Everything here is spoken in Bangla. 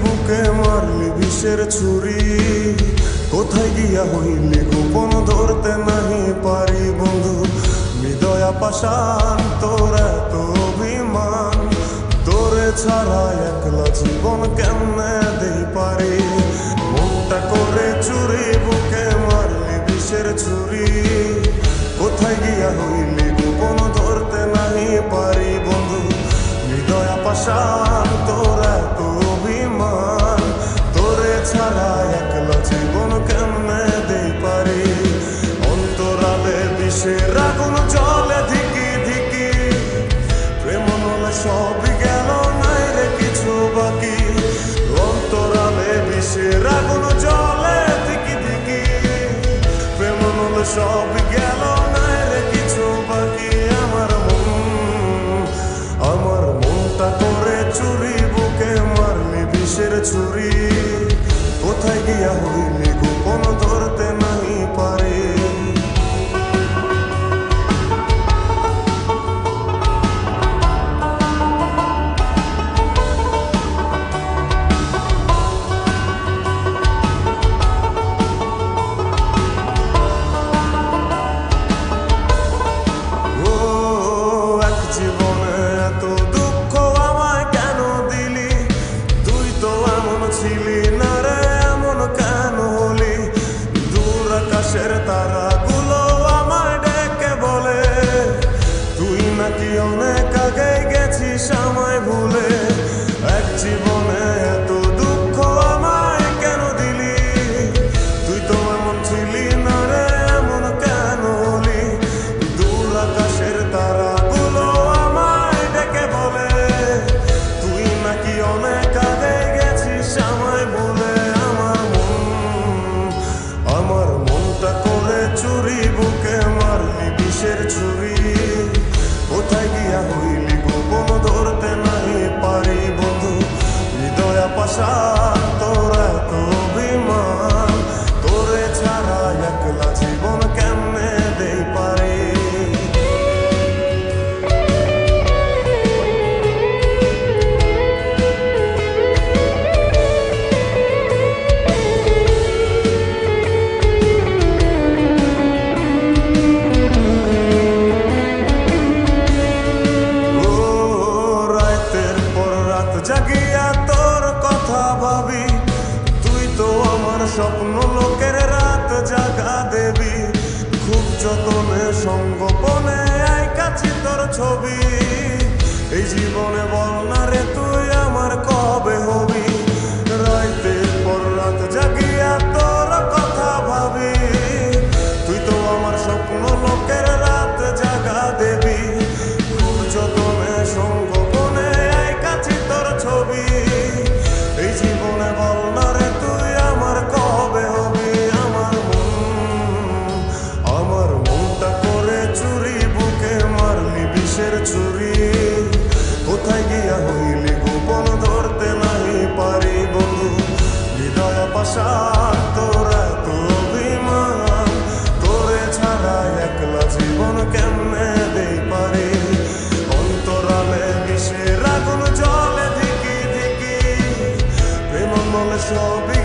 বুকে মারলি বিষের ছুরি, কোথায় গিয়া হইলি গোপন ধরতে নাহি পারি বন্ধু। হৃদয়া পাষাণ তোর এত অভিমান, তোরে ছাড়া একলা জীবন কেমনে দেই পারি। মনটা করে চুরি বুকে মারলি বিষের ছুরি, কোথায় গিয়া হইলি গোপন ধরতে নাহি পারি বন্ধু। হৃদয়া পাষাণ তোর এত অভিমান, তোরে ছাড়া একলা জীবন কেমনে দেই পারি। অন্তরালে বিষের আগুন জ্বলে ধিকি ধিকি, প্রেম নলে সবই গেল নাই রে কিছু বাকি। অন্তরালে বিষের আগুন জ্বলে ধিকি ধিকি, প্রেম নলে সবই গেল নাই রে কিছু বাকি। আমার মনটা করে চুরি বুকে মারলি বিষের ছুরি, কোথায় গিয়া হইলি গোপন ধরতে নাহি পারি। তারাগুলো আমায় ডেকে বলে, তুই নাকি অনেক আগে গেছিস আমায় ভুলে। এক জীবনে এত দুঃখ আমায় কেন দিলি, তুই তো এমন ছিলি না রে এমন কেন হলি। দূর আকাশের তারাগুলো আমায় ডেকে বলে, তুই নাকি অনেক আগে গেছিস আমায় ভুলে। আমার মনটা করে চুরি বুকে মারলি বিষের ছুরি, কোথায় গিয়া হইলি গোপন ধরতে নাহি পারি বন্ধু। হৃদয়া পাষাণ তোর এত অভিমান, তোরে ছাড়া একলা জীবন কেমনে দেই পারি। জাগিয়া তোর কথা ভাবি, তুই তো আমার স্বপ্ন লোকের রাত জাগা দেবী। খুব যতনে সঙ্গোপনে আইকাছি তোর ছবি, এই জীবনে বল না রে তুই আমার কবে হবি। রাতের পর রাত জাগিয়া তোর কথা ভাবি, তুই তো আমার স্বপ্ন লোকের রাত জাগা দেবী। খুব যতনে সঙ্গোপনে আইকাছি তোর ছবি, এই জীবনে বল না রে তুই আমার কবে হবি। আমার মনটা করে চুরি বুকে মারলি বিষের ছুরি, কোথায় গিয়া হইলি গোপন ধরতে নাহি পারি বন্ধু। হৃদয়া পাষাণ তোর এত অভিমান, তোরে ছাড়া একলা জীবন কেমনে দেই পারি। অন্তরালে বিষের আগুন জ্বলে ধিকি ধিকি, প্রেম মলে সবই